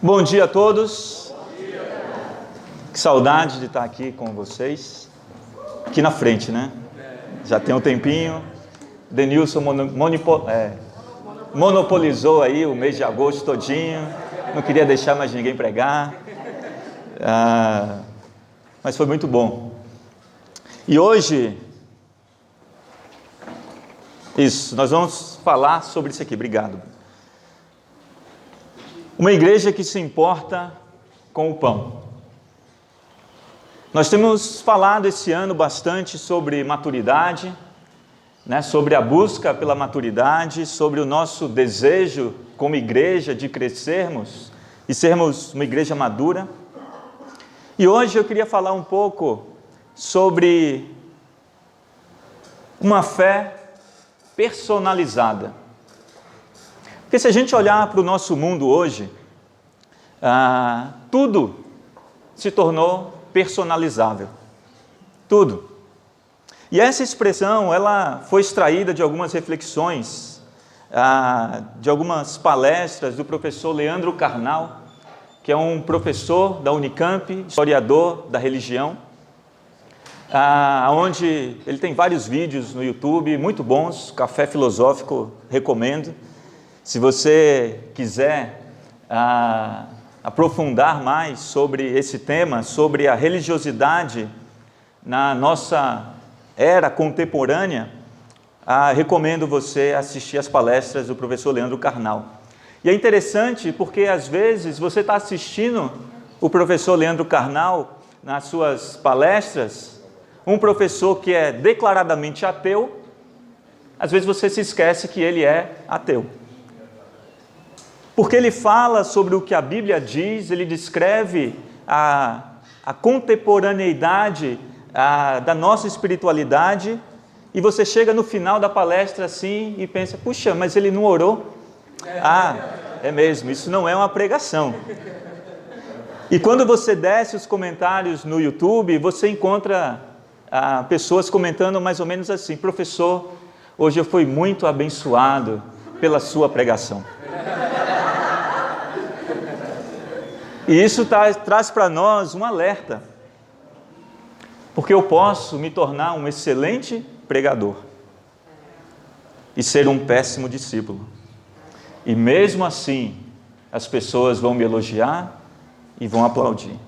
Bom dia a todos. Que saudade de estar aqui com vocês. Aqui na frente, né? Já tem um tempinho. Denilson monopolizou aí o mês de agosto todinho. Não queria deixar mais ninguém pregar. Mas foi muito bom. E hoje, nós vamos falar sobre isso aqui. Obrigado. Uma igreja que se importa com o pão. Nós temos falado esse ano bastante sobre maturidade, né? Sobre a busca pela maturidade, sobre o nosso desejo como igreja de crescermos e sermos uma igreja madura. E hoje eu queria falar um pouco sobre uma fé personalizada. Porque se a gente olhar para o nosso mundo hoje, tudo se tornou personalizável. Tudo. E essa expressão, ela foi extraída de algumas reflexões, de algumas palestras do professor Leandro Carnal, que é um professor da Unicamp, historiador da religião, onde ele tem vários vídeos no YouTube, muito bons, Café Filosófico, recomendo. Se você quiser aprofundar mais sobre esse tema, sobre a religiosidade na nossa era contemporânea, recomendo você assistir as palestras do professor Leandro Carnal. E é interessante porque às vezes você está assistindo o professor Leandro Carnal nas suas palestras, um professor que é declaradamente ateu, às vezes você se esquece que ele é ateu. Porque ele fala sobre o que a Bíblia diz, ele descreve a contemporaneidade da nossa espiritualidade, e você chega no final da palestra assim e pensa, puxa, mas ele não orou? É mesmo, isso não é uma pregação. E quando você desce os comentários no YouTube, você encontra pessoas comentando mais ou menos assim, professor, hoje eu fui muito abençoado pela sua pregação. E isso traz para nós um alerta, porque eu posso me tornar um excelente pregador e ser um péssimo discípulo. E mesmo assim, as pessoas vão me elogiar e vão aplaudir.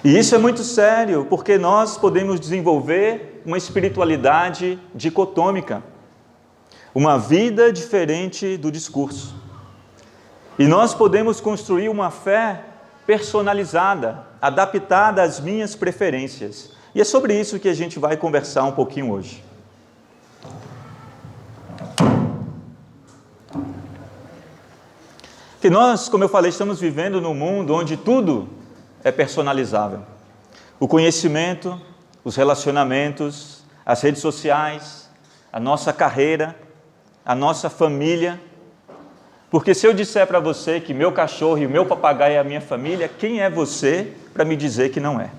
E isso é muito sério, porque nós podemos desenvolver uma espiritualidade dicotômica, uma vida diferente do discurso. E nós podemos construir uma fé personalizada, adaptada às minhas preferências. E é sobre isso que a gente vai conversar um pouquinho hoje. Que nós, como eu falei, estamos vivendo num mundo onde tudo é personalizável. O conhecimento, os relacionamentos, as redes sociais, a nossa carreira, a nossa família. Porque se eu disser para você que meu cachorro e o meu papagaio é a minha família, quem é você para me dizer que não é?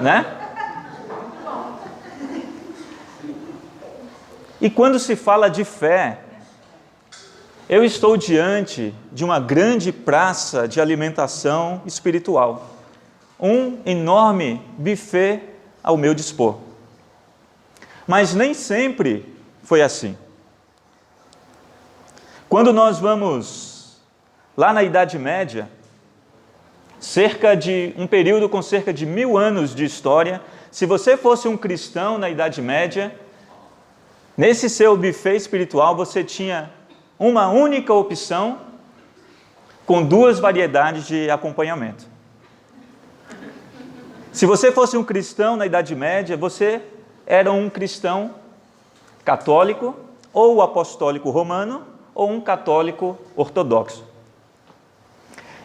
Né? E quando se fala de fé, eu estou diante de uma grande praça de alimentação espiritual. Um enorme buffet ao meu dispor. Mas nem sempre foi assim. Quando nós vamos lá na Idade Média, um período com cerca de 1000 anos de história, se você fosse um cristão na Idade Média, nesse seu buffet espiritual você tinha uma única opção com 2 variedades de acompanhamento. Se você fosse um cristão na Idade Média, você era um cristão católico, ou apostólico romano, ou um católico ortodoxo.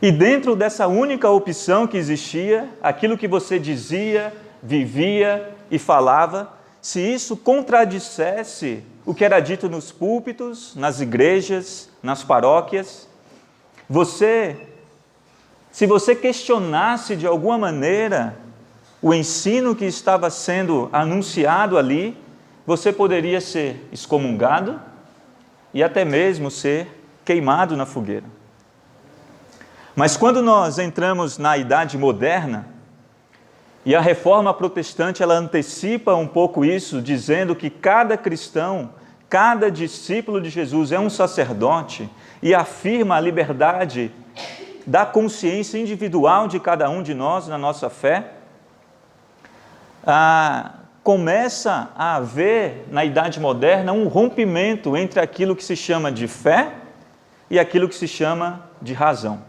E dentro dessa única opção que existia, aquilo que você dizia, vivia e falava, se isso contradissesse o que era dito nos púlpitos, nas igrejas, nas paróquias, se você questionasse de alguma maneira o ensino que estava sendo anunciado ali, você poderia ser excomungado e até mesmo ser queimado na fogueira. Mas quando nós entramos na Idade Moderna, e a Reforma Protestante ela antecipa um pouco isso, dizendo que cada cristão, cada discípulo de Jesus é um sacerdote e afirma a liberdade da consciência individual de cada um de nós na nossa fé, começa a haver na Idade Moderna um rompimento entre aquilo que se chama de fé e aquilo que se chama de razão.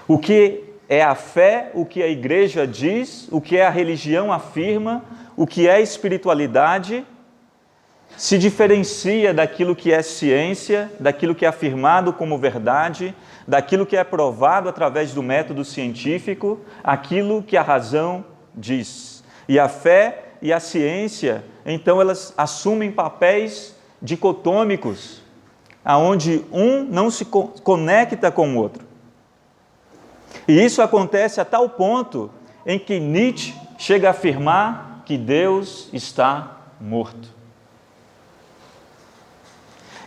O que é a fé, o que a igreja diz, o que a religião afirma, o que é espiritualidade, se diferencia daquilo que é ciência, daquilo que é afirmado como verdade, daquilo que é provado através do método científico, aquilo que a razão diz. E a fé e a ciência, então elas assumem papéis dicotômicos, aonde um não se conecta com o outro. E isso acontece a tal ponto em que Nietzsche chega a afirmar que Deus está morto.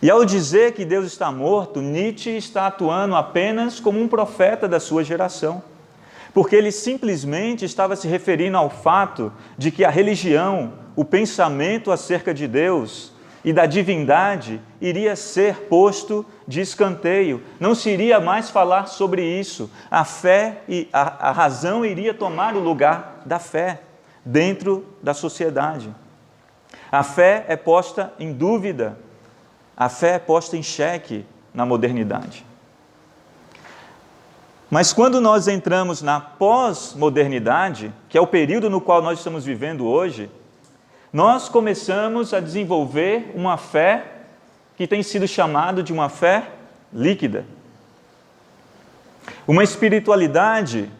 E ao dizer que Deus está morto, Nietzsche está atuando apenas como um profeta da sua geração, porque ele simplesmente estava se referindo ao fato de que a religião, o pensamento acerca de Deus e da divindade iria ser posto de escanteio, não se iria mais falar sobre isso, a fé e a razão iria tomar o lugar da fé dentro da sociedade. A fé é posta em dúvida, a fé é posta em xeque na modernidade. Mas quando nós entramos na pós-modernidade, que é o período no qual nós estamos vivendo hoje, nós começamos a desenvolver uma fé que tem sido chamada de uma fé líquida. Uma espiritualidade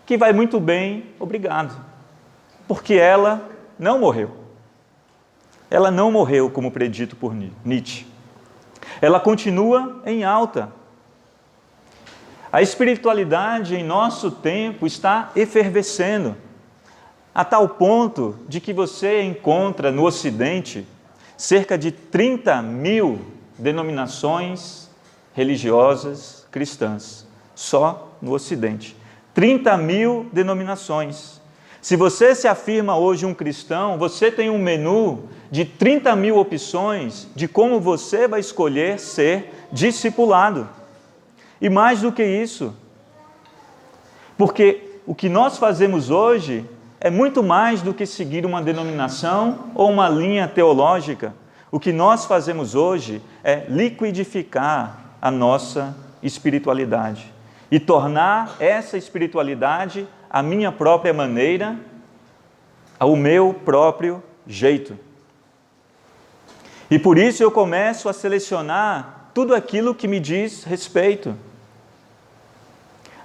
que vai muito bem, obrigado, porque ela não morreu. Ela não morreu como predito por Nietzsche. Ela continua em alta. A espiritualidade em nosso tempo está efervescendo, a tal ponto de que você encontra no Ocidente cerca de 30 mil denominações religiosas cristãs, só no Ocidente. 30 mil denominações. Se você se afirma hoje um cristão, você tem um menu de 30 mil opções de como você vai escolher ser discipulado. E mais do que isso, porque o que nós fazemos hoje é muito mais do que seguir uma denominação ou uma linha teológica. O que nós fazemos hoje é liquidificar a nossa espiritualidade e tornar essa espiritualidade a minha própria maneira, ao meu próprio jeito. E por isso eu começo a selecionar tudo aquilo que me diz respeito.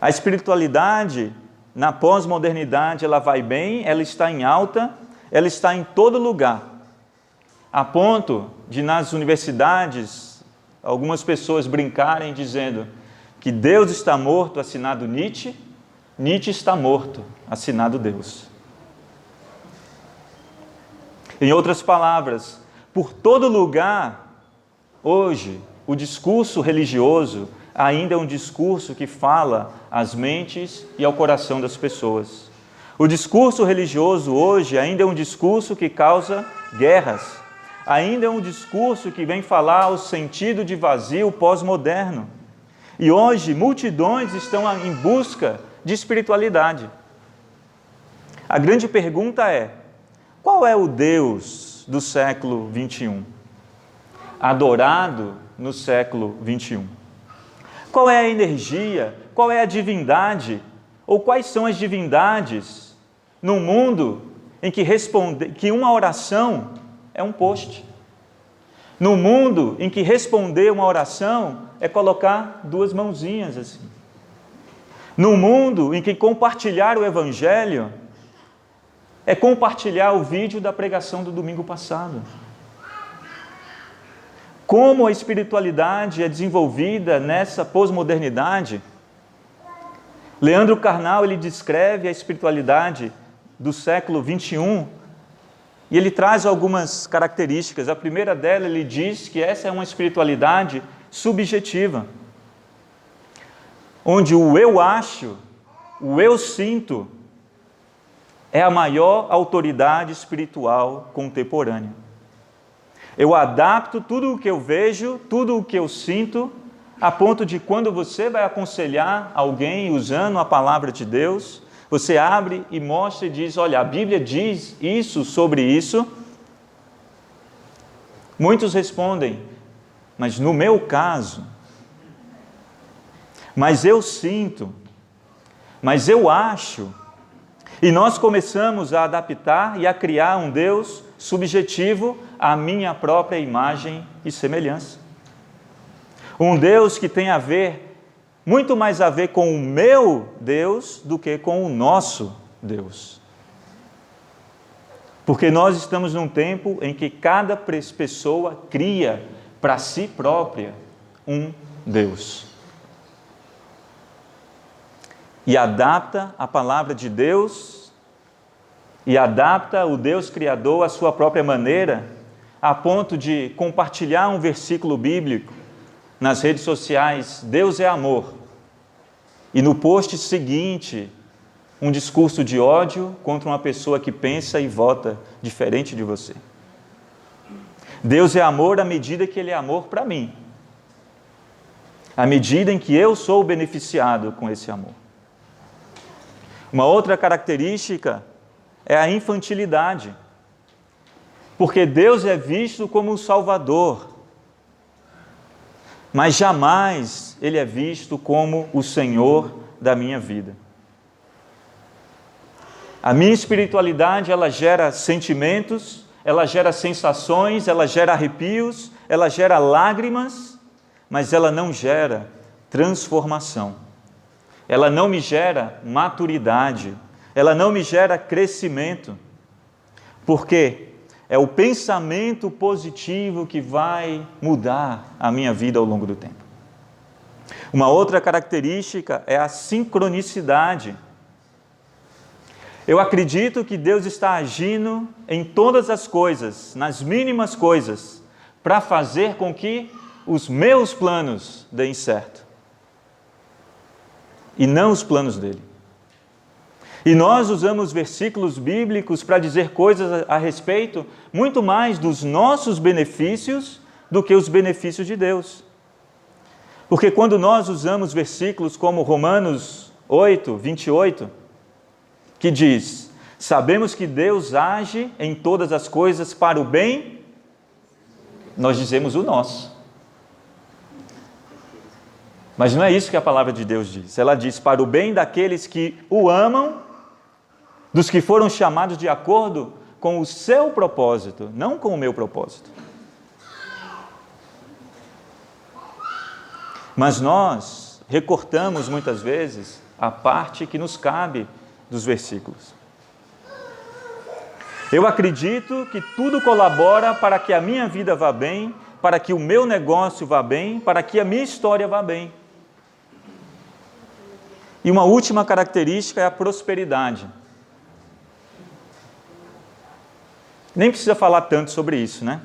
A espiritualidade, na pós-modernidade, ela vai bem, ela está em alta, ela está em todo lugar. A ponto de, nas universidades, algumas pessoas brincarem dizendo que Deus está morto, assinado Nietzsche, Nietzsche está morto, assinado Deus. Em outras palavras, por todo lugar, hoje, o discurso religioso ainda é um discurso que fala às mentes e ao coração das pessoas. O discurso religioso hoje ainda é um discurso que causa guerras. Ainda é um discurso que vem falar ao sentido de vazio pós-moderno. E hoje, multidões estão em busca de espiritualidade. A grande pergunta é: qual é o Deus do século 21? Adorado no século 21. Qual é a energia? Qual é a divindade? Ou quais são as divindades num mundo em que uma oração é um post? No mundo em que responder uma oração é colocar duas mãozinhas assim. No mundo em que compartilhar o Evangelho é compartilhar o vídeo da pregação do domingo passado. Como a espiritualidade é desenvolvida nessa pós-modernidade? Leandro Carnal, ele descreve a espiritualidade do século 21 E ele traz algumas características. A primeira dela, ele diz que essa é uma espiritualidade subjetiva, onde o eu acho, o eu sinto, é a maior autoridade espiritual contemporânea. Eu adapto tudo o que eu vejo, tudo o que eu sinto, a ponto de quando você vai aconselhar alguém usando a palavra de Deus, você abre e mostra e diz, olha, a Bíblia diz isso sobre isso. Muitos respondem, mas no meu caso, mas eu sinto, mas eu acho. E nós começamos a adaptar e a criar um Deus subjetivo à minha própria imagem e semelhança. Um Deus que tem a ver, muito mais a ver com o meu Deus do que com o nosso Deus. Porque nós estamos num tempo em que cada pessoa cria para si própria um Deus. E adapta a palavra de Deus, e adapta o Deus Criador à sua própria maneira, a ponto de compartilhar um versículo bíblico nas redes sociais, Deus é amor, e no post seguinte, um discurso de ódio contra uma pessoa que pensa e vota diferente de você. Deus é amor à medida que Ele é amor para mim, à medida em que eu sou beneficiado com esse amor. Uma outra característica é a infantilidade, porque Deus é visto como um Salvador, mas jamais Ele é visto como o Senhor da minha vida. A minha espiritualidade, ela gera sentimentos, ela gera sensações, ela gera arrepios, ela gera lágrimas, mas ela não gera transformação. Ela não me gera maturidade, ela não me gera crescimento, porque é o pensamento positivo que vai mudar a minha vida ao longo do tempo. Uma outra característica é a sincronicidade. Eu acredito que Deus está agindo em todas as coisas, nas mínimas coisas, para fazer com que os meus planos deem certo. E não os planos dele. E nós usamos versículos bíblicos para dizer coisas a respeito muito mais dos nossos benefícios do que os benefícios de Deus. Porque quando nós usamos versículos como Romanos 8, 28, que diz, sabemos que Deus age em todas as coisas para o bem, nós dizemos o nosso. Mas não é isso que a palavra de Deus diz. Ela diz, para o bem daqueles que o amam, dos que foram chamados de acordo com o seu propósito, não com o meu propósito. Mas nós recortamos muitas vezes a parte que nos cabe dos versículos. Eu acredito que tudo colabora para que a minha vida vá bem, para que o meu negócio vá bem, para que a minha história vá bem. E uma última característica é a prosperidade. Nem precisa falar tanto sobre isso, né?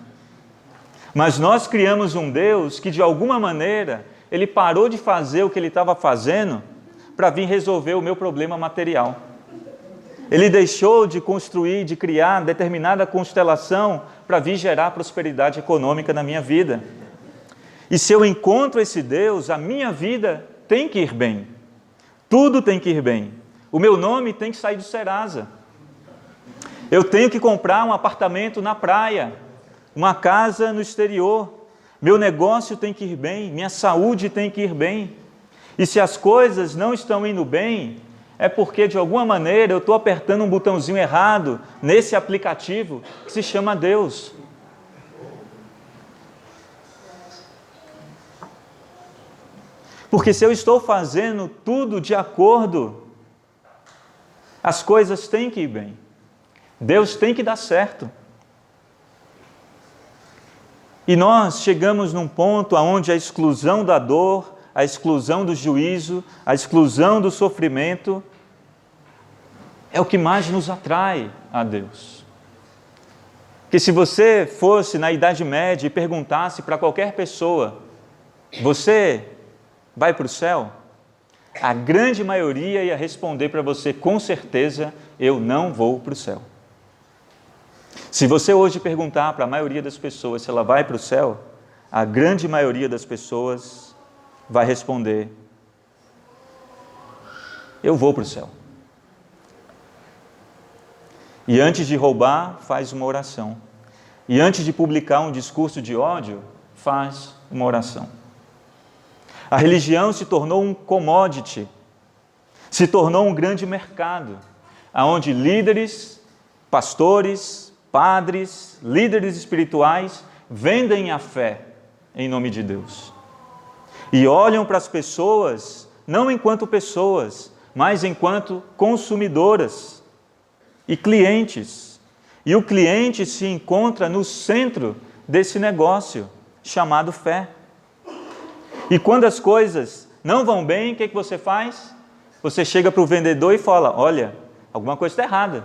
Mas nós criamos um Deus que, de alguma maneira, Ele parou de fazer o que Ele estava fazendo para vir resolver o meu problema material. Ele deixou de construir, de criar determinada constelação para vir gerar prosperidade econômica na minha vida. E se eu encontro esse Deus, a minha vida tem que ir bem. Tudo tem que ir bem. O meu nome tem que sair do Serasa. Eu tenho que comprar um apartamento na praia, uma casa no exterior. Meu negócio tem que ir bem, minha saúde tem que ir bem. E se as coisas não estão indo bem, é porque de alguma maneira eu estou apertando um botãozinho errado nesse aplicativo que se chama Deus. Porque se eu estou fazendo tudo de acordo, as coisas têm que ir bem. Deus tem que dar certo. E nós chegamos num ponto onde a exclusão da dor, a exclusão do juízo, a exclusão do sofrimento é o que mais nos atrai a Deus. Que se você fosse na Idade Média e perguntasse para qualquer pessoa, você vai para o céu? A grande maioria ia responder para você, com certeza, eu não vou para o céu. Se você hoje perguntar para a maioria das pessoas se ela vai para o céu, a grande maioria das pessoas vai responder, eu vou para o céu. E antes de roubar, faz uma oração. E antes de publicar um discurso de ódio, faz uma oração. A religião se tornou um commodity, se tornou um grande mercado, onde líderes, pastores, padres, líderes espirituais vendem a fé em nome de Deus. E olham para as pessoas, não enquanto pessoas, mas enquanto consumidoras e clientes. E o cliente se encontra no centro desse negócio chamado fé. E quando as coisas não vão bem, o que você faz? Você chega para o vendedor e fala, olha, alguma coisa está errada.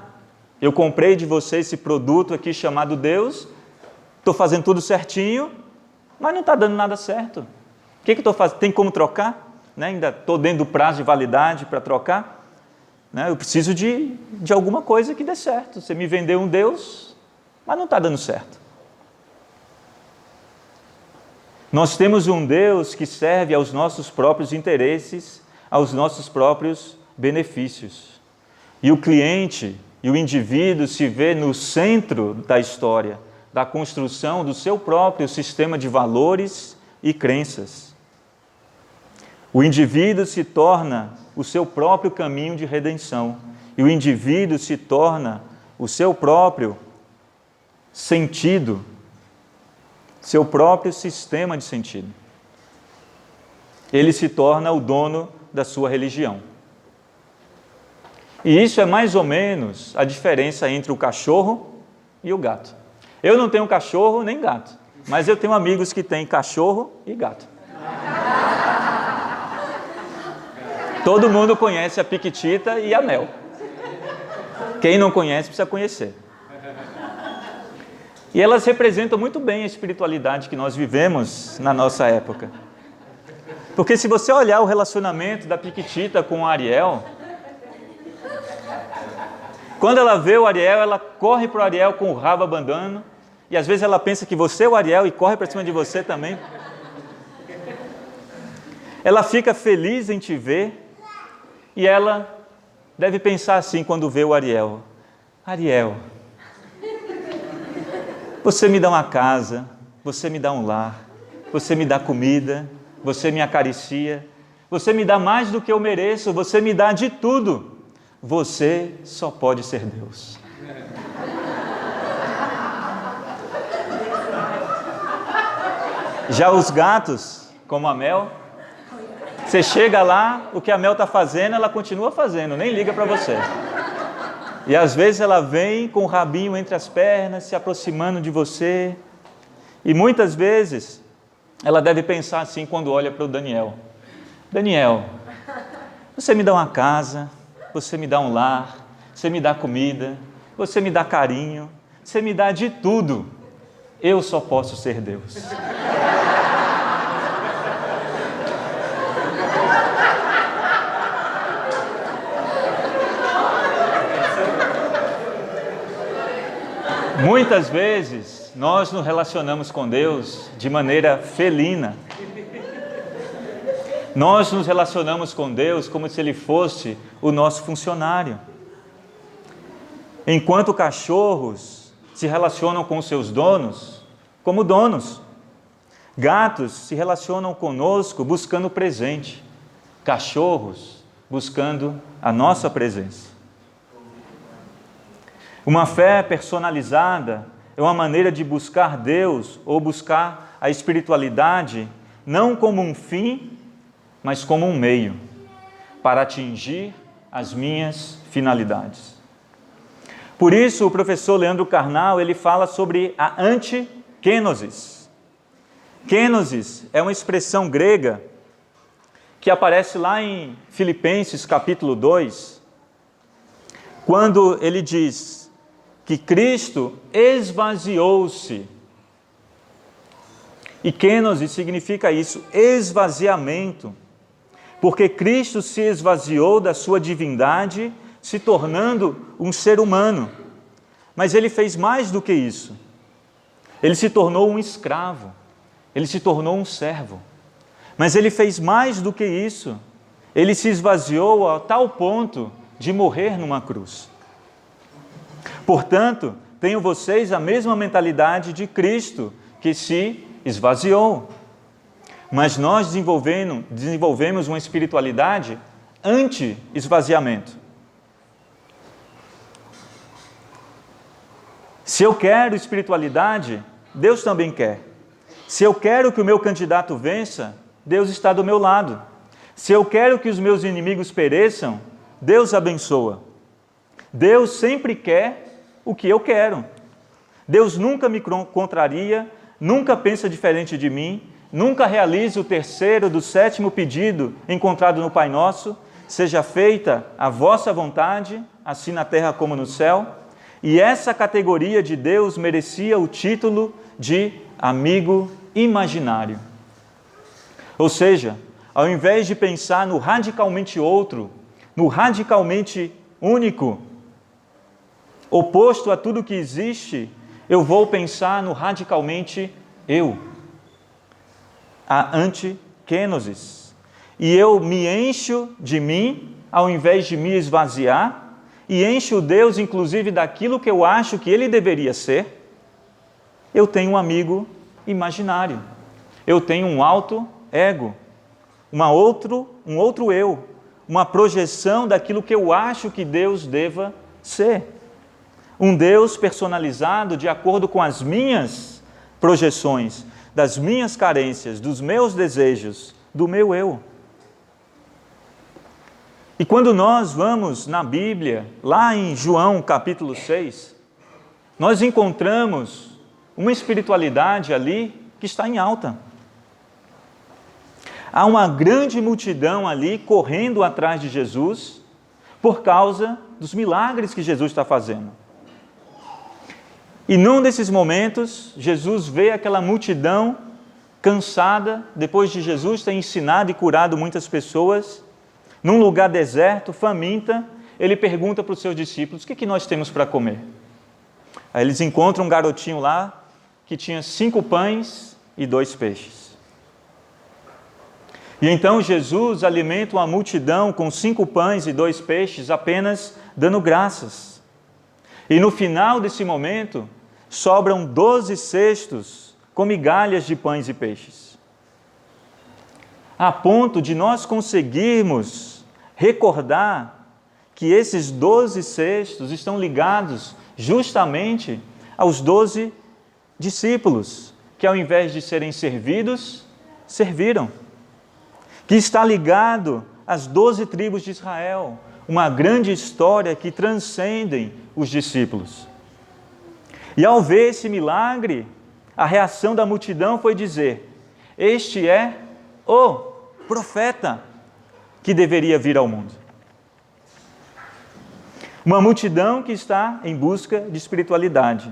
Eu comprei de você esse produto aqui chamado Deus, estou fazendo tudo certinho, mas não está dando nada certo. O que eu estou fazendo? Tem como trocar? Ainda estou dentro do prazo de validade para trocar? Eu preciso de alguma coisa que dê certo. Você me vendeu um Deus, mas não está dando certo. Nós temos um Deus que serve aos nossos próprios interesses, aos nossos próprios benefícios. E o cliente e o indivíduo se vê no centro da história, da construção do seu próprio sistema de valores e crenças. O indivíduo se torna o seu próprio caminho de redenção. E o indivíduo se torna o seu próprio sentido, seu próprio sistema de sentido. Ele se torna o dono da sua religião. E isso é mais ou menos a diferença entre o cachorro e o gato. Eu não tenho cachorro nem gato, mas eu tenho amigos que têm cachorro e gato. Todo mundo conhece a Piquitita e a Mel. Quem não conhece precisa conhecer. E elas representam muito bem a espiritualidade que nós vivemos na nossa época. Porque se você olhar o relacionamento da Piquitita com o Ariel, quando ela vê o Ariel, ela corre para o Ariel com o rabo abanando, e às vezes ela pensa que você é o Ariel e corre para cima de você também. Ela fica feliz em te ver, e ela deve pensar assim quando vê o Ariel. Ariel, você me dá uma casa, você me dá um lar, você me dá comida, você me acaricia, você me dá mais do que eu mereço, você me dá de tudo. Você só pode ser Deus. Já os gatos, como a Mel, você chega lá, o que a Mel está fazendo, ela continua fazendo, nem liga para você. E às vezes ela vem com o rabinho entre as pernas, se aproximando de você. E muitas vezes ela deve pensar assim quando olha para o Daniel. Daniel, você me dá uma casa, você me dá um lar, você me dá comida, você me dá carinho, você me dá de tudo. Eu só posso ser Deus. Muitas vezes nós nos relacionamos com Deus de maneira felina. Nós nos relacionamos com Deus como se Ele fosse o nosso funcionário. Enquanto cachorros se relacionam com seus donos como donos. Gatos se relacionam conosco buscando presente. Cachorros buscando a nossa presença. Uma fé personalizada é uma maneira de buscar Deus ou buscar a espiritualidade não como um fim, mas como um meio para atingir as minhas finalidades. Por isso, o professor Leandro Carnal, ele fala sobre a antikenosis. Kenosis é uma expressão grega que aparece lá em Filipenses capítulo 2, quando ele diz: que Cristo esvaziou-se. E kenosis significa isso, esvaziamento. Porque Cristo se esvaziou da sua divindade, se tornando um ser humano. Mas ele fez mais do que isso. Ele se tornou um escravo. Ele se tornou um servo. Mas ele fez mais do que isso. Ele se esvaziou a tal ponto de morrer numa cruz. Portanto, tenham vocês a mesma mentalidade de Cristo, que se esvaziou. Mas nós desenvolvemos uma espiritualidade anti-esvaziamento. Se eu quero espiritualidade, Deus também quer. Se eu quero que o meu candidato vença, Deus está do meu lado. Se eu quero que os meus inimigos pereçam, Deus abençoa. Deus sempre quer o que eu quero. Deus nunca me contraria, nunca pensa diferente de mim, nunca realiza o terceiro do sétimo pedido encontrado no Pai Nosso, seja feita a vossa vontade, assim na terra como no céu. E essa categoria de Deus merecia o título de amigo imaginário. Ou seja, ao invés de pensar no radicalmente outro, no radicalmente único, oposto a tudo que existe, eu vou pensar no radicalmente eu, a antikenosis. E eu me encho de mim, ao invés de me esvaziar, e encho Deus, inclusive, daquilo que eu acho que Ele deveria ser. Eu tenho um amigo imaginário. Eu tenho um alto ego, um outro eu, uma projeção daquilo que eu acho que Deus deva ser. Um Deus personalizado de acordo com as minhas projeções, das minhas carências, dos meus desejos, do meu eu. E quando nós vamos na Bíblia, lá em João capítulo 6, nós encontramos uma espiritualidade ali que está em alta. Há uma grande multidão ali correndo atrás de Jesus por causa dos milagres que Jesus está fazendo. E num desses momentos, Jesus vê aquela multidão cansada, depois de Jesus ter ensinado e curado muitas pessoas, num lugar deserto, faminta, ele pergunta para os seus discípulos: o que nós temos para comer? Aí eles encontram um garotinho lá que tinha 5 pães e 2 peixes. E então Jesus alimenta uma multidão com 5 pães e 2 peixes, apenas dando graças. E no final desse momento, sobram 12 cestos com migalhas de pães e peixes. A ponto de nós conseguirmos recordar que esses 12 cestos estão ligados justamente aos 12 discípulos, que ao invés de serem servidos, serviram. Que está ligado às 12 tribos de Israel, uma grande história que transcendem os discípulos. E ao ver esse milagre, a reação da multidão foi dizer: este é o profeta que deveria vir ao mundo. Uma multidão que está em busca de espiritualidade.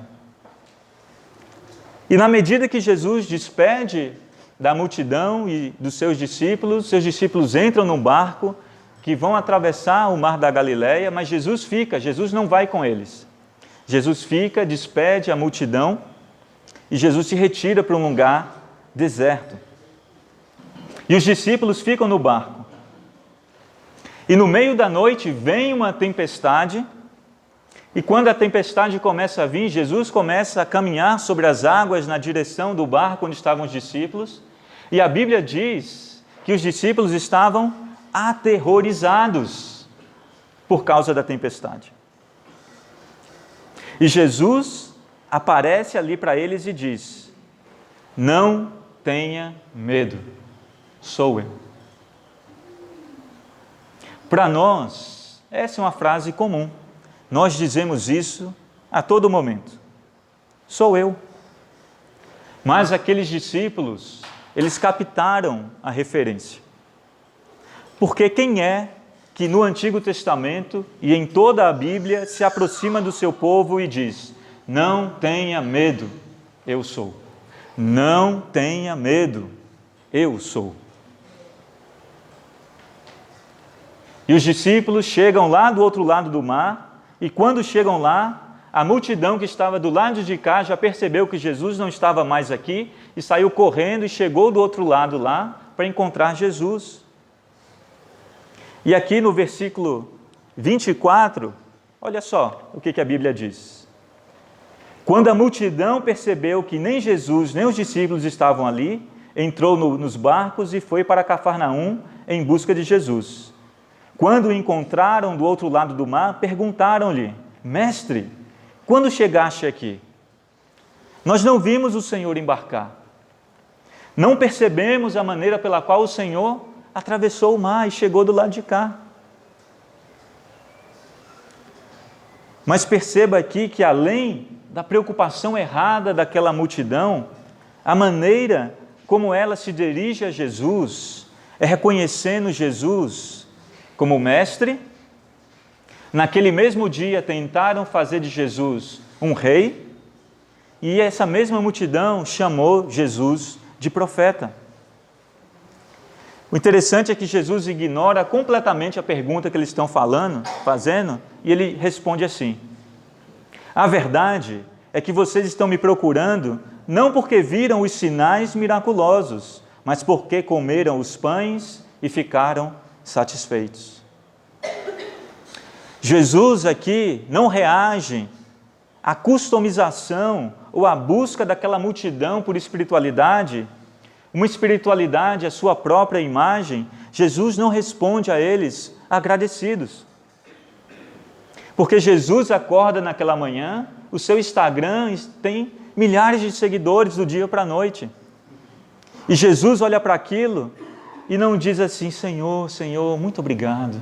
E na medida que Jesus despede da multidão e dos seus discípulos entram num barco que vão atravessar o mar da Galileia, mas Jesus fica, Jesus não vai com eles. Jesus fica, despede a multidão e Jesus se retira para um lugar deserto. E os discípulos ficam no barco. E no meio da noite vem uma tempestade, e quando a tempestade começa a vir, Jesus começa a caminhar sobre as águas na direção do barco onde estavam os discípulos, e a Bíblia diz que os discípulos estavam aterrorizados por causa da tempestade. E Jesus aparece ali para eles e diz: não tenha medo, sou eu. Para nós, essa é uma frase comum. Nós dizemos isso a todo momento. Sou eu. Mas aqueles discípulos, eles captaram a referência. Porque quem é que no Antigo Testamento e em toda a Bíblia se aproxima do seu povo e diz: não tenha medo, eu sou. Não tenha medo, eu sou. E os discípulos chegam lá do outro lado do mar, e quando chegam lá, a multidão que estava do lado de cá já percebeu que Jesus não estava mais aqui e saiu correndo e chegou do outro lado lá para encontrar Jesus. E aqui no versículo 24, olha só o que a Bíblia diz. Quando a multidão percebeu que nem Jesus nem os discípulos estavam ali, entrou nos barcos e foi para Cafarnaum em busca de Jesus. Quando o encontraram do outro lado do mar, perguntaram-lhe: Mestre, quando chegaste aqui? Nós não vimos o Senhor embarcar. Não percebemos a maneira pela qual o Senhor atravessou o mar e chegou do lado de cá. Mas perceba aqui que além da preocupação errada daquela multidão, a maneira como ela se dirige a Jesus é reconhecendo Jesus como mestre. Naquele mesmo dia tentaram fazer de Jesus um rei, e essa mesma multidão chamou Jesus de profeta. O interessante é que Jesus ignora completamente a pergunta que eles estão fazendo, e ele responde assim: a verdade é que vocês estão me procurando não porque viram os sinais miraculosos, mas porque comeram os pães e ficaram satisfeitos. Jesus aqui não reage à customização ou à busca daquela multidão por espiritualidade, uma espiritualidade à sua própria imagem. Jesus não responde a eles agradecidos. Porque Jesus acorda naquela manhã, o seu Instagram tem milhares de seguidores do dia para a noite. E Jesus olha para aquilo e não diz assim: Senhor, Senhor, muito obrigado.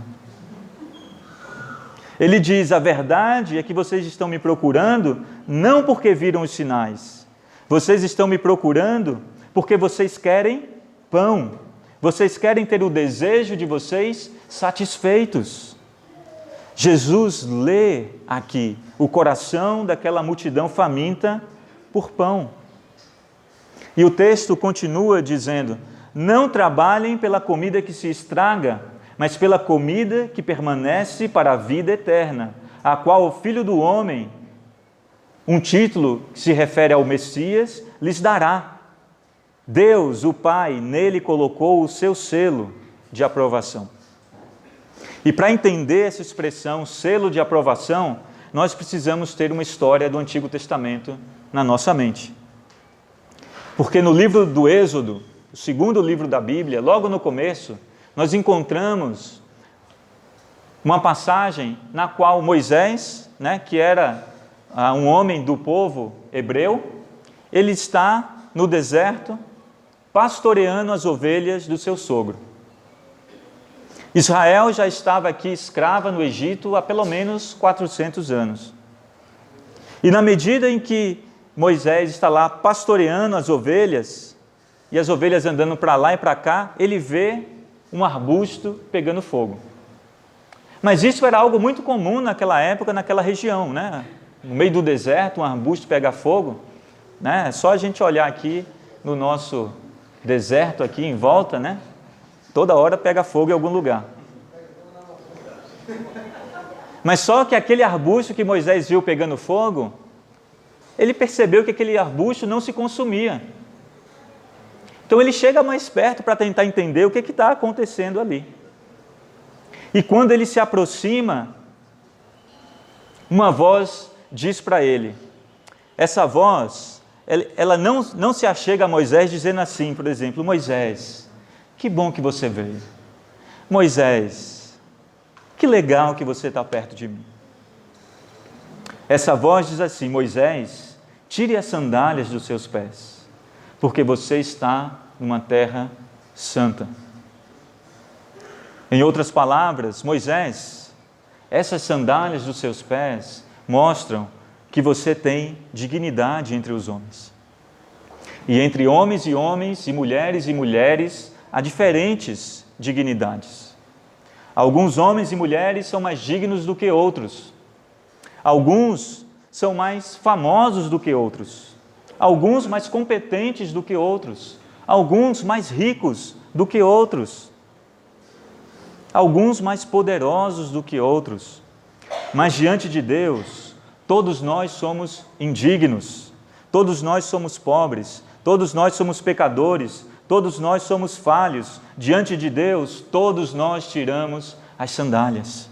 Ele diz: a verdade é que vocês estão me procurando não porque viram os sinais. Vocês estão me procurando porque vocês querem pão. Vocês querem ter o desejo de vocês satisfeitos. Jesus lê aqui o coração daquela multidão faminta por pão. E o texto continua dizendo: não trabalhem pela comida que se estraga, mas pela comida que permanece para a vida eterna, a qual o Filho do Homem, um título que se refere ao Messias, lhes dará. Deus, o Pai, nele colocou o seu selo de aprovação. E para entender essa expressão, selo de aprovação, nós precisamos ter uma história do Antigo Testamento na nossa mente. Porque no livro do Êxodo, o segundo livro da Bíblia, logo no começo, nós encontramos uma passagem na qual Moisés, que era um homem do povo hebreu, ele está no deserto pastoreando as ovelhas do seu sogro. Israel já estava aqui escrava no Egito há pelo menos 400 anos. E na medida em que Moisés está lá pastoreando as ovelhas, e as ovelhas andando para lá e para cá, ele vê um arbusto pegando fogo. Mas isso era algo muito comum naquela época, naquela região, No meio do deserto, um arbusto pega fogo, É só a gente olhar aqui no nosso deserto aqui em volta, Toda hora pega fogo em algum lugar. Mas só que aquele arbusto que Moisés viu pegando fogo, ele percebeu que aquele arbusto não se consumia. Então ele chega mais perto para tentar entender o que está acontecendo ali. E quando ele se aproxima, uma voz diz para ele, essa voz, ela não se achega a Moisés dizendo assim, por exemplo: Moisés, que bom que você veio. Moisés, que legal que você está perto de mim. Essa voz diz assim: Moisés, tire as sandálias dos seus pés, porque você está numa terra santa. Em outras palavras, Moisés, essas sandálias dos seus pés mostram que você tem dignidade entre os homens. E entre homens e homens, e mulheres há diferentes dignidades. Alguns homens e mulheres são mais dignos do que outros. Alguns são mais famosos do que outros. Alguns mais competentes do que outros. Alguns mais ricos do que outros. Alguns mais poderosos do que outros. Mas diante de Deus, todos nós somos indignos. Todos nós somos pobres. Todos nós somos pecadores. Todos nós somos falhos. Diante de Deus, todos nós tiramos as sandálias.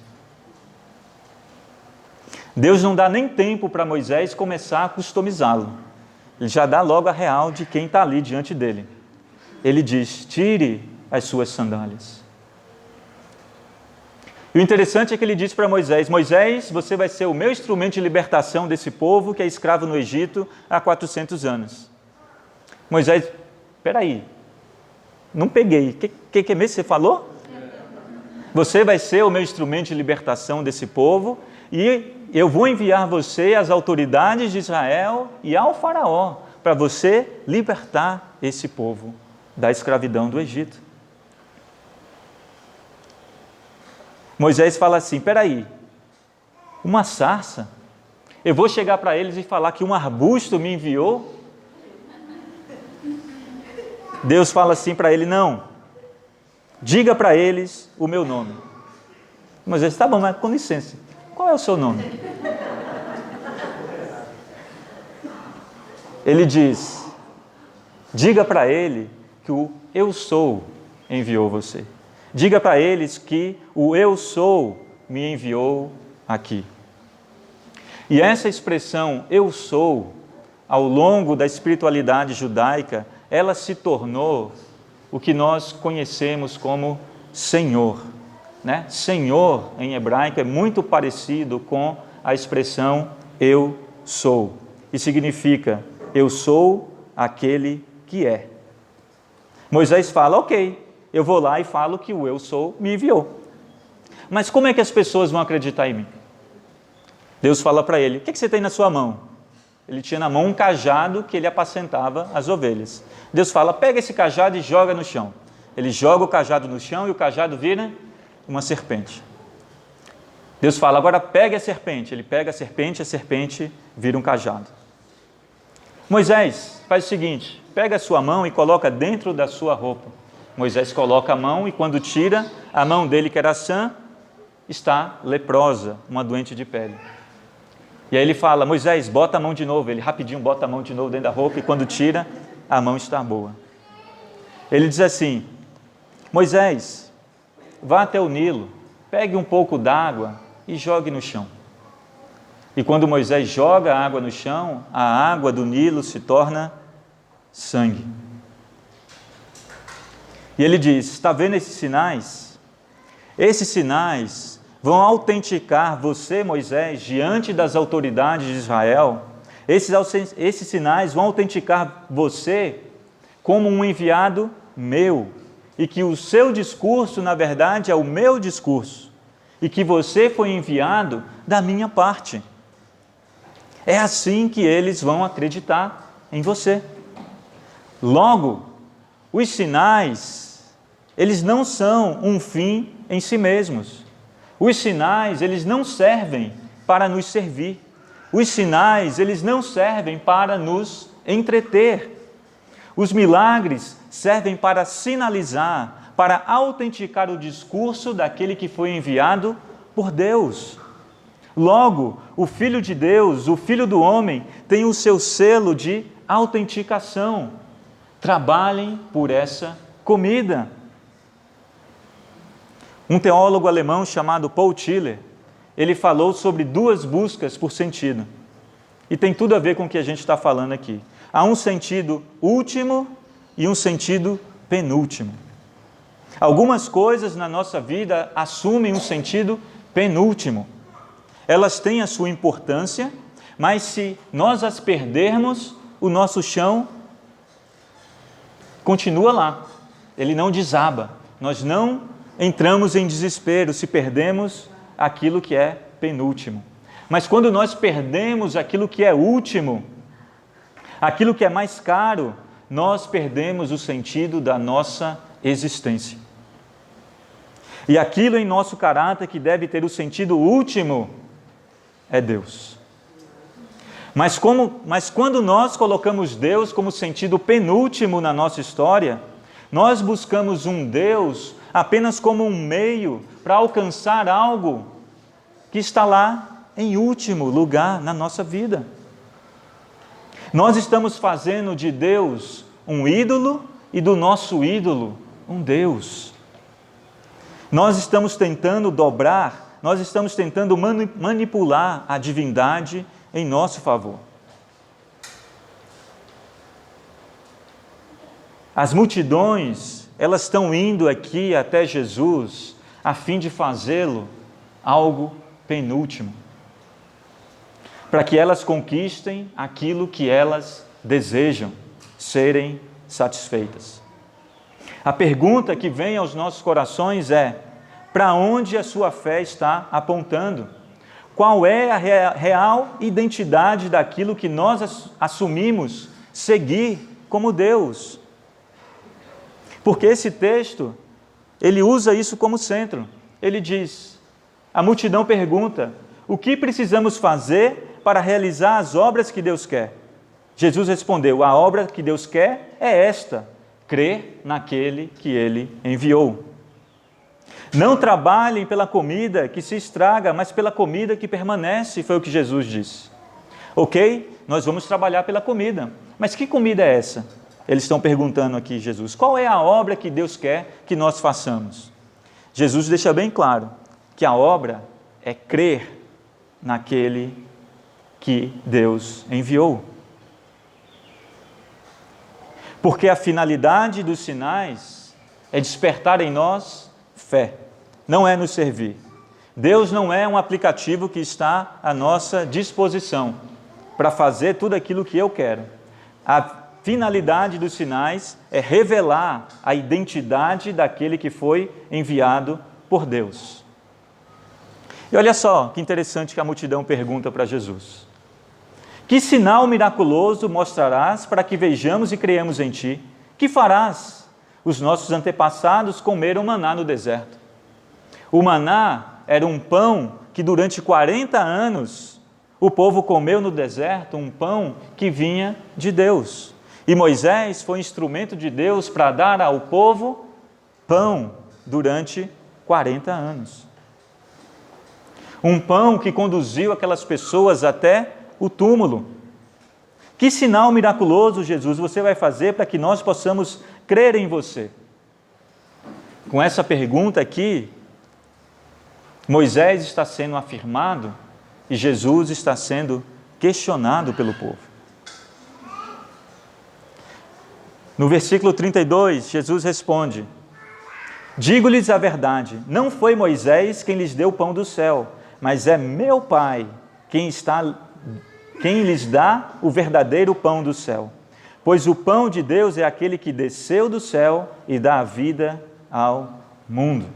Deus não dá nem tempo para Moisés começar a customizá-lo. Ele já dá logo a real de quem está ali diante dele. Ele diz, tire as suas sandálias. E o interessante é que ele diz para Moisés, Moisés, você vai ser o meu instrumento de libertação desse povo que é escravo no Egito há 400 anos. Moisés, peraí, não peguei, o que mesmo você falou? Você vai ser o meu instrumento de libertação desse povo e eu vou enviar você às autoridades de Israel e ao faraó para você libertar esse povo da escravidão do Egito. Moisés fala assim, peraí, uma sarça? Eu vou chegar para eles e falar que um arbusto me enviou? Deus fala assim para ele, não, diga para eles o meu nome. Moisés, tá bom, mas com licença, qual é o seu nome? Ele diz, diga para ele que o eu sou enviou você. Diga para eles que o eu sou me enviou aqui. E essa expressão eu sou, ao longo da espiritualidade judaica, ela se tornou o que nós conhecemos como Senhor. Né? Senhor, em hebraico, é muito parecido com a expressão eu sou. E significa, eu sou aquele que é. Moisés fala, ok, eu vou lá e falo que o eu sou me enviou. Mas como é que as pessoas vão acreditar em mim? Deus fala para ele, o que você tem na sua mão? Ele tinha na mão um cajado que ele apacentava as ovelhas. Deus fala, pega esse cajado e joga no chão. Ele joga o cajado no chão e o cajado vira uma serpente. Deus fala, agora pega a serpente. Ele pega a serpente vira um cajado. Moisés, faz o seguinte, pega a sua mão e coloca dentro da sua roupa. Moisés coloca a mão e quando tira, a mão dele que era sã, está leprosa, uma doente de pele. E aí ele fala, Moisés, bota a mão de novo. Ele rapidinho bota a mão de novo dentro da roupa e quando tira, a mão está boa. Ele diz assim, Moisés, vá até o Nilo, pegue um pouco d'água e jogue no chão. E quando Moisés joga a água no chão, a água do Nilo se torna sangue. E ele diz, está vendo esses sinais? Esses sinais vão autenticar você, Moisés, diante das autoridades de Israel. Esses sinais vão autenticar você como um enviado meu. E que o seu discurso, na verdade, é o meu discurso. E que você foi enviado da minha parte. É assim que eles vão acreditar em você. Logo, os sinais, eles não são um fim em si mesmos. Os sinais, eles não servem para nos servir. Os sinais, eles não servem para nos entreter. Os milagres servem para sinalizar, para autenticar o discurso daquele que foi enviado por Deus. Logo, o Filho de Deus, o Filho do homem, tem o seu selo de autenticação. Trabalhem por essa comida. Um teólogo alemão chamado Paul Tiller, ele falou sobre duas buscas por sentido. E tem tudo a ver com o que a gente está falando aqui. Há um sentido último e um sentido penúltimo. Algumas coisas na nossa vida assumem um sentido penúltimo. Elas têm a sua importância, mas se nós as perdermos, o nosso chão continua lá. Ele não desaba. Nós não entramos em desespero se perdemos aquilo que é penúltimo. Mas quando nós perdemos aquilo que é último, aquilo que é mais caro, nós perdemos o sentido da nossa existência. E aquilo em nosso caráter que deve ter o sentido último é Deus. Mas quando nós colocamos Deus como sentido penúltimo na nossa história, nós buscamos um Deus apenas como um meio para alcançar algo que está lá em último lugar na nossa vida. Nós estamos fazendo de Deus um ídolo e do nosso ídolo um Deus. Nós estamos tentando dobrar, nós estamos tentando manipular a divindade em nosso favor. As multidões, elas estão indo aqui até Jesus a fim de fazê-lo algo penúltimo, para que elas conquistem aquilo que elas desejam, serem satisfeitas. A pergunta que vem aos nossos corações é: para onde a sua fé está apontando? Qual é a real identidade daquilo que nós assumimos seguir como Deus? Porque esse texto, ele usa isso como centro. Ele diz, a multidão pergunta, o que precisamos fazer para realizar as obras que Deus quer? Jesus respondeu, a obra que Deus quer é esta, crer naquele que Ele enviou. Não trabalhem pela comida que se estraga, mas pela comida que permanece, foi o que Jesus disse. Ok, nós vamos trabalhar pela comida, mas que comida é essa? Eles estão perguntando aqui, Jesus, qual é a obra que Deus quer que nós façamos? Jesus deixa bem claro que a obra é crer naquele que Deus enviou. Porque a finalidade dos sinais é despertar em nós fé, não é nos servir. Deus não é um aplicativo que está à nossa disposição para fazer tudo aquilo que eu quero. A finalidade dos sinais é revelar a identidade daquele que foi enviado por Deus. E olha só que interessante que a multidão pergunta para Jesus. Que sinal miraculoso mostrarás para que vejamos e creiamos em ti? Que farás? Os nossos antepassados comeram maná no deserto. O maná era um pão que durante 40 anos o povo comeu no deserto, um pão que vinha de Deus. E Moisés foi instrumento de Deus para dar ao povo pão durante 40 anos. Um pão que conduziu aquelas pessoas até o túmulo. Que sinal miraculoso, Jesus, você vai fazer para que nós possamos crer em você? Com essa pergunta aqui, Moisés está sendo afirmado e Jesus está sendo questionado pelo povo. No versículo 32, Jesus responde, digo-lhes a verdade, não foi Moisés quem lhes deu o pão do céu, mas é meu Pai quem lhes dá o verdadeiro pão do céu. Pois o pão de Deus é aquele que desceu do céu e dá a vida ao mundo.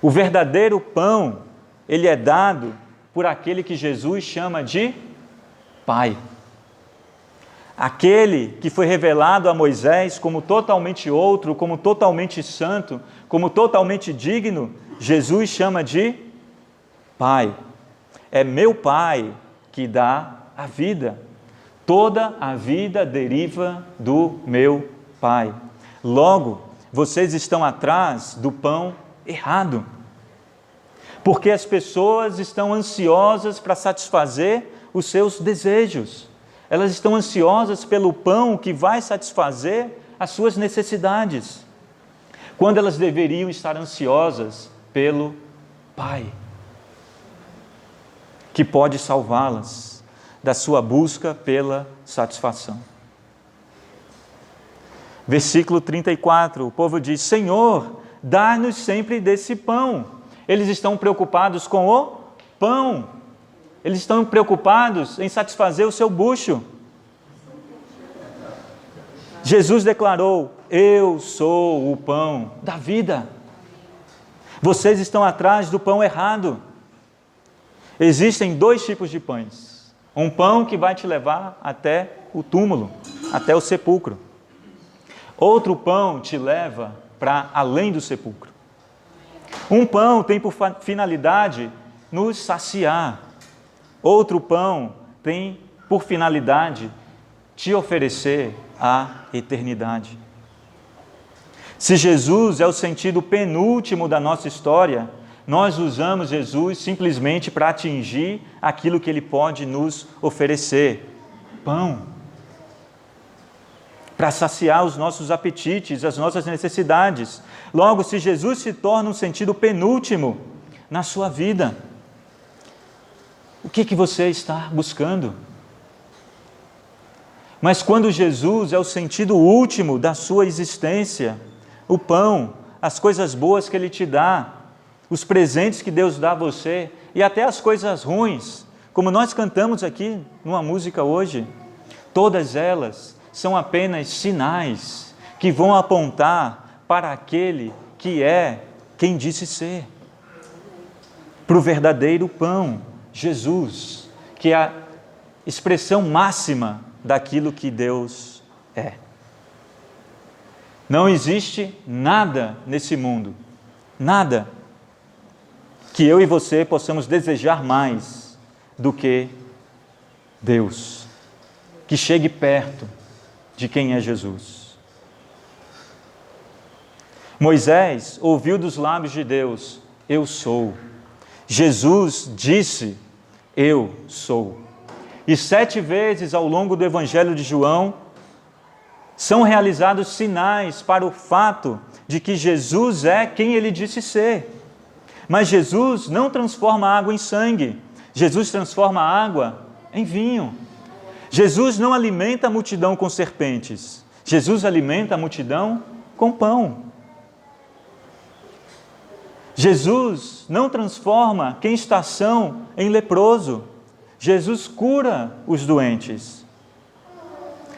O verdadeiro pão, ele é dado por aquele que Jesus chama de Pai. Aquele que foi revelado a Moisés como totalmente outro, como totalmente santo, como totalmente digno, Jesus chama de Pai. É meu Pai que dá a vida. Toda a vida deriva do meu Pai. Logo, vocês estão atrás do pão errado. Porque as pessoas estão ansiosas para satisfazer os seus desejos. Elas estão ansiosas pelo pão que vai satisfazer as suas necessidades. Quando elas deveriam estar ansiosas pelo Pai, que pode salvá-las da sua busca pela satisfação. Versículo 34, o povo diz, Senhor, dá-nos sempre desse pão. Eles estão preocupados com o pão. Eles estão preocupados em satisfazer o seu bucho. Jesus declarou, eu sou o pão da vida. Vocês estão atrás do pão errado. Existem dois tipos de pães. Um pão que vai te levar até o túmulo, até o sepulcro. Outro pão te leva para além do sepulcro. Um pão tem por finalidade nos saciar. Outro pão tem por finalidade te oferecer a eternidade. Se Jesus é o sentido penúltimo da nossa história, nós usamos Jesus simplesmente para atingir aquilo que Ele pode nos oferecer. Pão. Para saciar os nossos apetites, as nossas necessidades. Logo, se Jesus se torna um sentido penúltimo na sua vida, o que você está buscando? Mas quando Jesus é o sentido último da sua existência, o pão, as coisas boas que Ele te dá, os presentes que Deus dá a você, e até as coisas ruins, como nós cantamos aqui numa música hoje, todas elas são apenas sinais que vão apontar para aquele que é quem disse ser. Para o verdadeiro pão, Jesus, que é a expressão máxima daquilo que Deus é. Não existe nada nesse mundo, nada, que eu e você possamos desejar mais do que Deus, que chegue perto de quem é Jesus. Moisés ouviu dos lábios de Deus: eu sou. Jesus disse: eu sou. E 7 vezes ao longo do Evangelho de João, são realizados sinais para o fato de que Jesus é quem Ele disse ser. Mas Jesus não transforma água em sangue. Jesus transforma água em vinho. Jesus não alimenta a multidão com serpentes. Jesus alimenta a multidão com pão. Jesus não transforma quem está são em leproso. Jesus cura os doentes.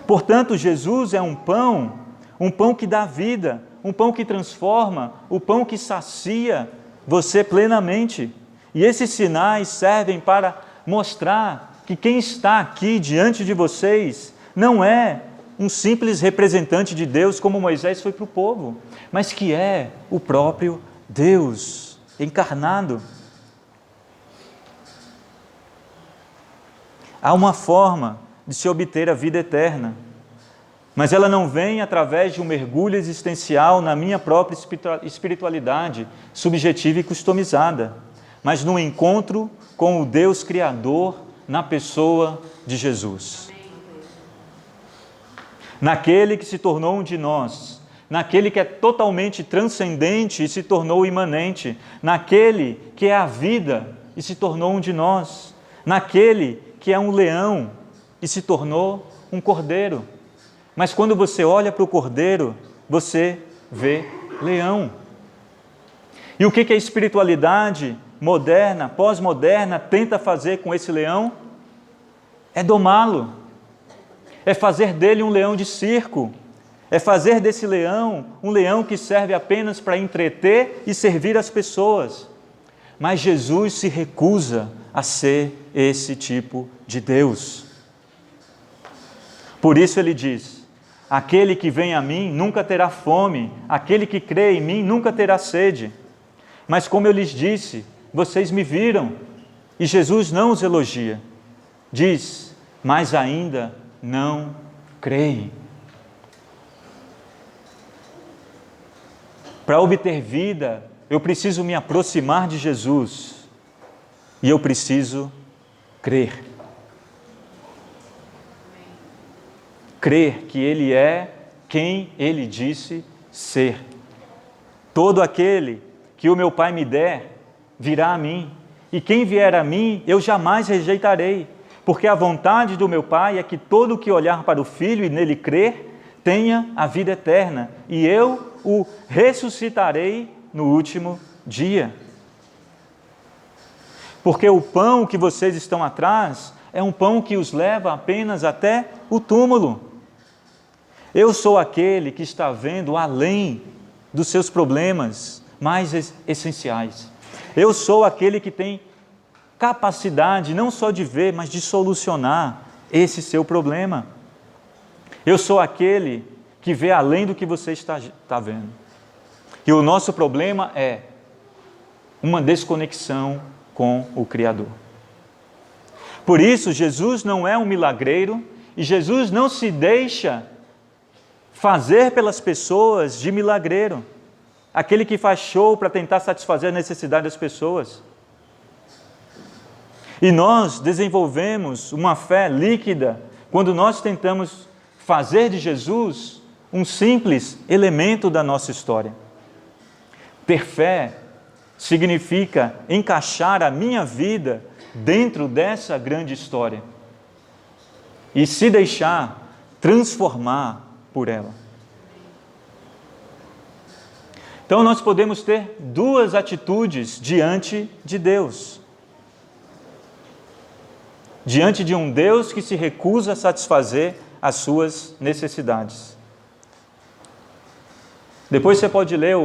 Portanto, Jesus é um pão que dá vida, um pão que transforma, o pão que sacia você plenamente. E esses sinais servem para mostrar que quem está aqui diante de vocês não é um simples representante de Deus como Moisés foi para o povo, mas que é o próprio Deus encarnado. Há uma forma de se obter a vida eterna, mas ela não vem através de um mergulho existencial na minha própria espiritualidade subjetiva e customizada, mas no encontro com o Deus Criador na pessoa de Jesus. Naquele que se tornou um de nós, naquele que é totalmente transcendente e se tornou imanente, naquele que é a vida e se tornou um de nós, naquele que é um leão e se tornou um cordeiro. Mas quando você olha para o cordeiro, você vê leão. E o que a espiritualidade moderna, pós-moderna, tenta fazer com esse leão? É domá-lo, é fazer dele um leão de circo, é fazer desse leão um leão que serve apenas para entreter e servir as pessoas. Mas Jesus se recusa a ser esse tipo de Deus. Por isso Ele diz: aquele que vem a mim nunca terá fome, aquele que crê em mim nunca terá sede. Mas como eu lhes disse, vocês me viram. E Jesus não os elogia. Diz: mas ainda não creem. Para obter vida, eu preciso me aproximar de Jesus. E eu preciso crer. Crer que Ele é quem Ele disse ser. Todo aquele que o meu Pai me der, virá a mim. E quem vier a mim, eu jamais rejeitarei. Porque a vontade do meu Pai é que todo que olhar para o Filho e nele crer, tenha a vida eterna. E eu o ressuscitarei no último dia. Porque o pão que vocês estão atrás é um pão que os leva apenas até o túmulo. Eu sou aquele que está vendo além dos seus problemas mais essenciais. Eu sou aquele que tem capacidade não só de ver, mas de solucionar esse seu problema. Eu sou aquele que vê além do que você está vendo. E o nosso problema é uma desconexão com o Criador. Por isso, Jesus não é um milagreiro e Jesus não se deixa fazer pelas pessoas de milagreiro, aquele que faz show para tentar satisfazer a necessidade das pessoas. E nós desenvolvemos uma fé líquida quando nós tentamos fazer de Jesus um simples elemento da nossa história. Ter fé significa encaixar a minha vida dentro dessa grande história e se deixar transformar por ela. Então nós podemos ter duas atitudes diante de Deus. Diante de um Deus que se recusa a satisfazer as suas necessidades. Depois você pode ler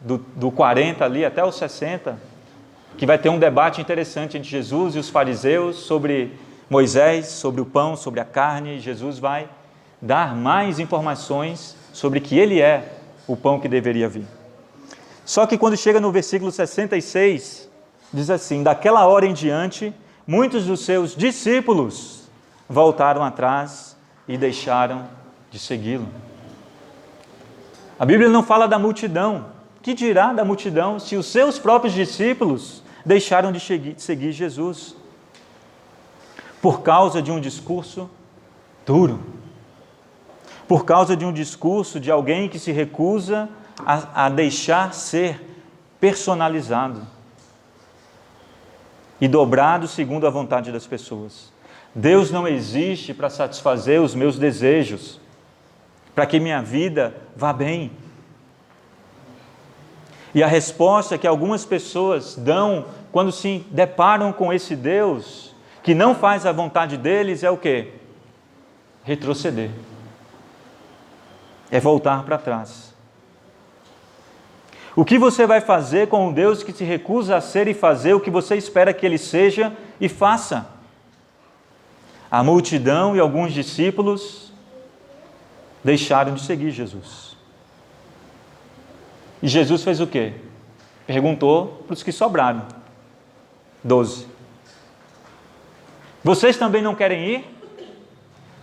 do 40 ali até o 60, que vai ter um debate interessante entre Jesus e os fariseus sobre Moisés, sobre o pão, sobre a carne. Jesus vai dar mais informações sobre que ele é o pão que deveria vir. Só que quando chega no versículo 66, diz assim: daquela hora em diante, muitos dos seus discípulos voltaram atrás e deixaram de segui-lo. A Bíblia não fala da multidão. Que dirá da multidão se os seus próprios discípulos deixaram de seguir Jesus? Por causa de um discurso duro. Por causa de um discurso de alguém que se recusa a deixar ser personalizado e dobrado segundo a vontade das pessoas. Deus não existe para satisfazer os meus desejos, para que minha vida vá bem. E a resposta que algumas pessoas dão quando se deparam com esse Deus, que não faz a vontade deles, é o quê? Retroceder. É voltar para trás. O que você vai fazer com um Deus que se recusa a ser e fazer o que você espera que Ele seja e faça? A multidão e alguns discípulos deixaram de seguir Jesus. E Jesus fez o quê? Perguntou para os que sobraram. 12. Vocês também não querem ir?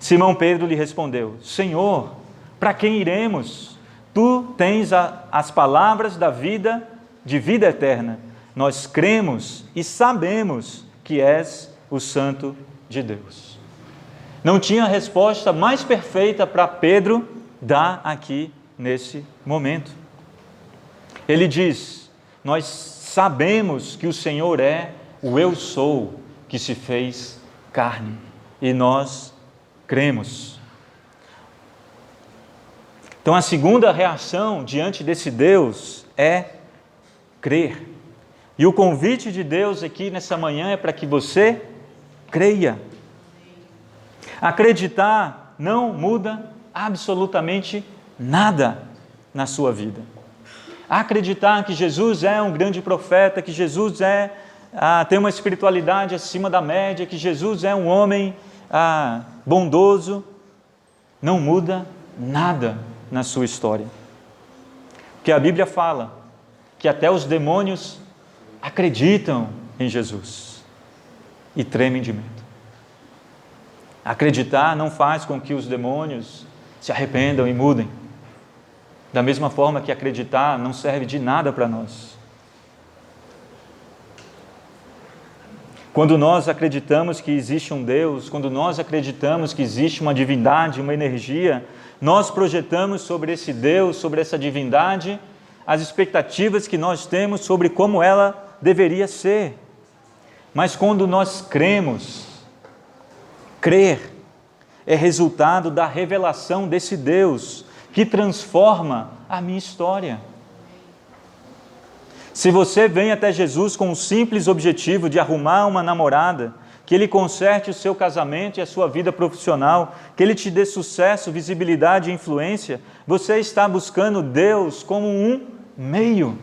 Simão Pedro lhe respondeu: Senhor, para quem iremos? Tu tens as palavras da vida, de vida eterna. Nós cremos e sabemos que és o Santo de Deus. Não tinha resposta mais perfeita para Pedro dar aqui nesse momento. Ele diz: nós sabemos que o Senhor é o Eu Sou, que se fez carne, e nós cremos. Então a segunda reação diante desse Deus é crer. E o convite de Deus aqui nessa manhã é para que você creia. Acreditar não muda absolutamente nada na sua vida. Acreditar que Jesus é um grande profeta, que Jesus tem uma espiritualidade acima da média, que Jesus é um homem bondoso, não muda nada na sua história. Porque a Bíblia fala que até os demônios acreditam em Jesus e tremem de medo. Acreditar não faz com que os demônios se arrependam e mudem. Da mesma forma que acreditar não serve de nada para nós. Quando nós acreditamos que existe um Deus, quando nós acreditamos que existe uma divindade, uma energia, nós projetamos sobre esse Deus, sobre essa divindade, as expectativas que nós temos sobre como ela deveria ser. Mas quando nós cremos, crer é resultado da revelação desse Deus que transforma a minha história. Se você vem até Jesus com o simples objetivo de arrumar uma namorada, que Ele conserte o seu casamento e a sua vida profissional, que Ele te dê sucesso, visibilidade e influência, você está buscando Deus como um meio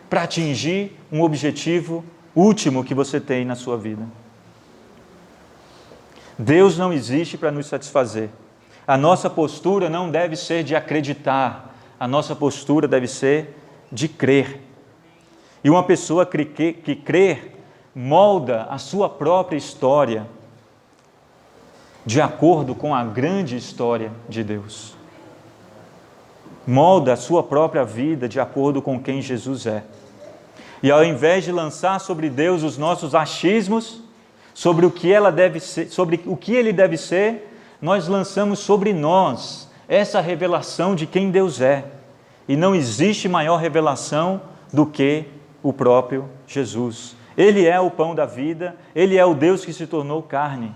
para atingir um objetivo último que você tem na sua vida. Deus não existe para nos satisfazer. A nossa postura não deve ser de acreditar, a nossa postura deve ser de crer. E uma pessoa que crê molda a sua própria história de acordo com a grande história de Deus. Molda a sua própria vida de acordo com quem Jesus é. E ao invés de lançar sobre Deus os nossos achismos, sobre o que ela deve ser, sobre o que Ele deve ser, nós lançamos sobre nós essa revelação de quem Deus é. E não existe maior revelação do que o próprio Jesus. Ele é o pão da vida, Ele é o Deus que se tornou carne.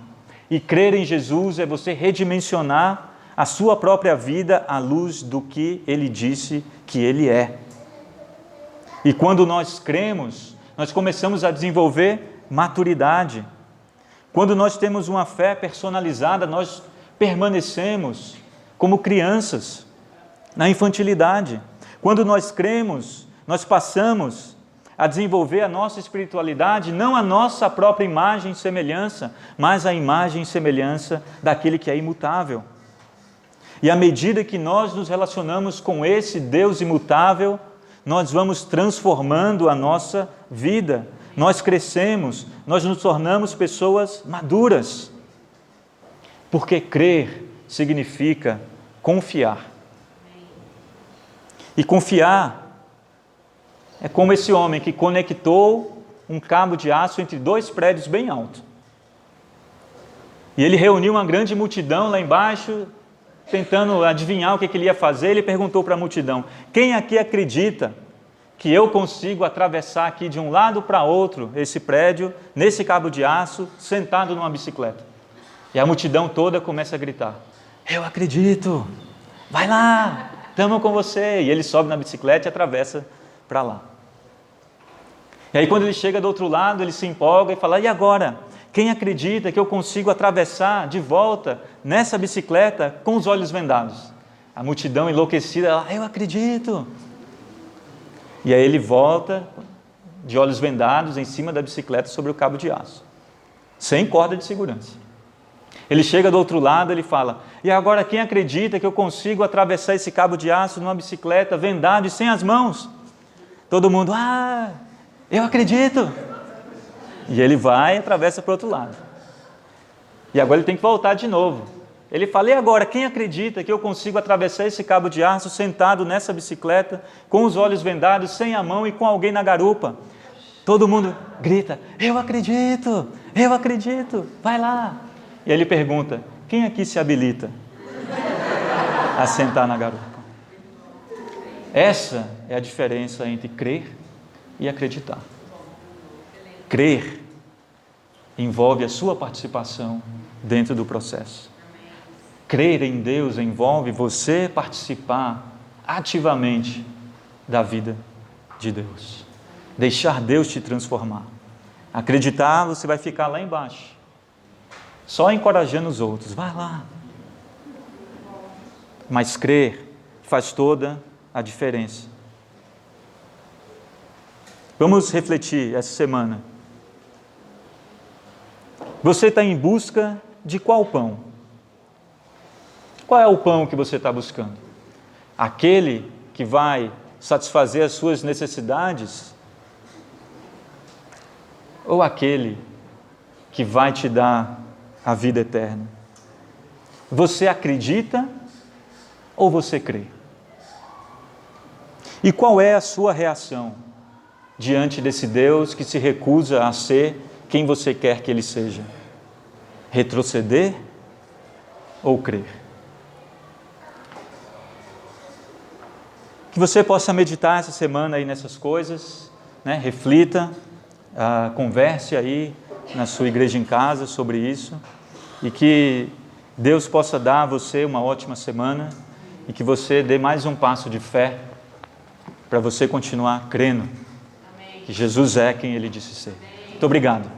E crer em Jesus é você redimensionar a sua própria vida à luz do que Ele disse que Ele é. E quando nós cremos, nós começamos a desenvolver maturidade. Quando nós temos uma fé personalizada, nós permanecemos como crianças na infantilidade. Quando nós cremos, nós passamos a desenvolver a nossa espiritualidade, não a nossa própria imagem e semelhança, mas a imagem e semelhança daquele que é imutável. E à medida que nós nos relacionamos com esse Deus imutável, nós vamos transformando a nossa vida, nós crescemos, nós nos tornamos pessoas maduras. Porque crer significa confiar. E confiar é como esse homem que conectou um cabo de aço entre dois prédios bem altos. E ele reuniu uma grande multidão lá embaixo, tentando adivinhar o que ele ia fazer. Ele perguntou para a multidão: quem aqui acredita que eu consigo atravessar aqui de um lado para outro esse prédio, nesse cabo de aço, sentado numa bicicleta? E a multidão toda começa a gritar: eu acredito, vai lá, estamos com você. E ele sobe na bicicleta e atravessa para lá. E aí quando ele chega do outro lado, ele se empolga e fala: e agora? Quem acredita que eu consigo atravessar de volta nessa bicicleta com os olhos vendados? A multidão enlouquecida, ela: eu acredito. E aí ele volta de olhos vendados em cima da bicicleta sobre o cabo de aço, sem corda de segurança. Ele chega do outro lado, ele fala: e agora quem acredita que eu consigo atravessar esse cabo de aço numa bicicleta vendado e sem as mãos? Todo mundo: ah, eu acredito. E ele vai e atravessa para o outro lado. E agora ele tem que voltar de novo. Ele fala: e agora quem acredita que eu consigo atravessar esse cabo de aço sentado nessa bicicleta, com os olhos vendados, sem a mão e com alguém na garupa? Todo mundo grita: eu acredito, vai lá. E ele pergunta: quem aqui se habilita a sentar na garupa? Essa é a diferença entre crer e acreditar. Crer envolve a sua participação dentro do processo. Crer em Deus envolve você participar ativamente da vida de Deus. Deixar Deus te transformar. Acreditar, você vai ficar lá embaixo, só encorajando os outros: vai lá. Mas crer faz toda a diferença. Vamos refletir essa semana. Você está em busca de qual pão? Qual é o pão que você está buscando? Aquele que vai satisfazer as suas necessidades? Ou aquele que vai te dar a vida eterna? Você acredita ou você crê? E qual é a sua reação diante desse Deus que se recusa a ser quem você quer que Ele seja? Retroceder ou crer? Que você possa meditar essa semana aí nessas coisas, né? Reflita, converse aí na sua igreja em casa sobre isso, e que Deus possa dar a você uma ótima semana e que você dê mais um passo de fé para você continuar crendo que Jesus é quem Ele disse ser. Muito obrigado.